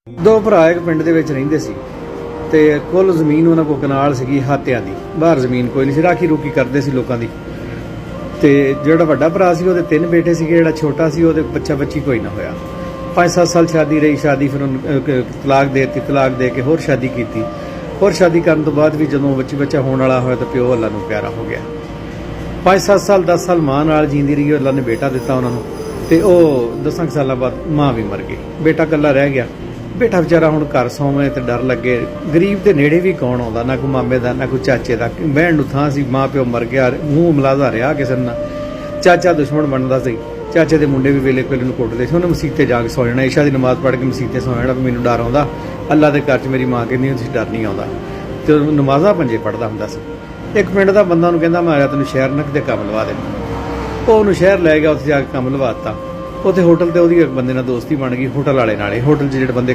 ਦੋ ਭਰਾ ਇੱਕ ਪਿੰਡ ਦੇ ਵਿੱਚ ਰਹਿੰਦੇ ਸੀ ਤੇ ਕੁੱਲ ਜ਼ਮੀਨ ਉਹਨਾਂ ਕੋਲ ਕਨਾਲ ਸੀਗੀ ਹਾਤਿਆਂ ਦੀ। ਬਾਹਰ ਜ਼ਮੀਨ ਕੋਈ ਨਹੀਂ ਸੀ, ਰਾਖੀ ਰੂਖੀ ਕਰਦੇ ਸੀ ਲੋਕਾਂ ਦੀ। ਤੇ ਜਿਹੜਾ ਵੱਡਾ ਭਰਾ ਸੀ ਉਹਦੇ 3 ਬੇਟੇ ਸੀਗੇ, ਜਿਹੜਾ ਛੋਟਾ ਸੀ ਉਹਦੇ ਬੱਚਾ ਬੱਚੀ ਕੋਈ ਨਾ ਹੋਇਆ। 5-7 ਸਾਲ ਸ਼ਾਦੀ ਰਹੀ, ਸ਼ਾਦੀ ਫਿਰ ਉਹਨੂੰ ਤਲਾਕ ਦੇ ਦਿੱਤੀ, ਤਲਾਕ ਦੇ ਕੇ ਹੋਰ ਸ਼ਾਦੀ ਕੀਤੀ। ਹੋਰ ਸ਼ਾਦੀ ਕਰਨ ਤੋਂ ਬਾਅਦ ਵੀ ਜਦੋਂ ਬੱਚਾ ਹੋਣ ਵਾਲਾ ਹੋਇਆ ਤਾਂ ਪਿਓ ਅੱਲਾ ਨੂੰ ਪਿਆਰਾ ਹੋ ਗਿਆ। 5-7 ਸਾਲ 10 ਸਾਲ ਮਾਂ ਨਾਲ ਜੀਂਦੀ ਰਹੀ, ਅੱਲਾ ਨੇ ਬੇਟਾ ਦਿੱਤਾ ਉਹਨਾਂ ਨੂੰ। ਤੇ ਉਹ 10 ਸਾਲਾਂ ਬਾਅਦ ਮਾਂ ਵੀ ਮਰ ਗਈ, ਬੇਟਾ ਇਕੱਲਾ ਰਹਿ ਗਿਆ। ਬੇਟਾ ਵਿਚਾਰਾ ਹੁਣ ਘਰ ਸੌਵੇਂ ਤੇ ਡਰ ਲੱਗੇ। ਗਰੀਬ ਦੇ ਨੇੜੇ ਵੀ ਕੌਣ ਆਉਂਦਾ, ਨਾ ਕੋਈ ਮਾਮੇ ਦਾ ਨਾ ਕੋਈ ਚਾਚੇ ਦਾ, ਬਹਿਣ ਨੂੰ ਥਾਂ ਸੀ। ਮਾਂ ਪਿਓ ਮਰ ਗਿਆ, ਮੂੰਹ ਮਲਾਜ਼ਾ ਰਿਹਾ ਕਿਸੇ ਨਾਲ। ਚਾਚਾ ਦੁਸ਼ਮਣ ਬਣਦਾ ਸੀ, ਚਾਚੇ ਦੇ ਮੁੰਡੇ ਵੀ ਵੇਲੇ ਕੋਲੇ ਨੂੰ ਕੁੱਟਦੇ ਸੀ। ਉਹਨੇ ਮਸੀਤ ਤੇ ਜਾ ਕੇ ਸੌ ਜਾਣਾ, ਇਸ਼ਾ ਦੀ ਨਮਾਜ਼ ਪੜ੍ਹ ਕੇ ਮਸੀਤ ਤੇ ਸੌ ਜਾਣਾ। ਮੈਨੂੰ ਡਰ ਆਉਂਦਾ, ਅੱਲਾ ਦੇ ਘਰ 'ਚ ਮੇਰੀ ਮਾਂ ਕਹਿੰਦੀ ਹੁੰਦੀ ਸੀ ਡਰ ਨਹੀਂ ਆਉਂਦਾ। ਤੇ ਉਹ ਨਮਾਜ਼ਾਂ ਪੰਜੇ ਪੜ੍ਹਦਾ ਹੁੰਦਾ ਸੀ। ਇੱਕ ਪਿੰਡ ਦਾ ਬੰਦਾ ਉਹਨੂੰ ਕਹਿੰਦਾ ਮੈਂ ਆਇਆ ਤੈਨੂੰ ਸ਼ਹਿਰ ਨਕ ਦੇ ਕੰਮ ਲਵਾ ਦੇ। ਉਹ ਉਹਨੂੰ ਸ਼ਹਿਰ ਲੈ ਗਿਆ, ਉੱਥੇ ਜਾ ਕੇ ਕੰਮ ਲਵਾ ਦਿੱਤਾ। ਉੱਥੇ ਹੋਟਲ ਤੇ ਉਹਦੀ ਇੱਕ ਬੰਦੇ ਨਾਲ ਦੋਸਤੀ ਬਣ ਗਈ, ਹੋਟਲ ਵਾਲੇ ਨਾਲੇ। ਹੋਟਲ 'ਚ ਜਿਹੜੇ ਬੰਦੇ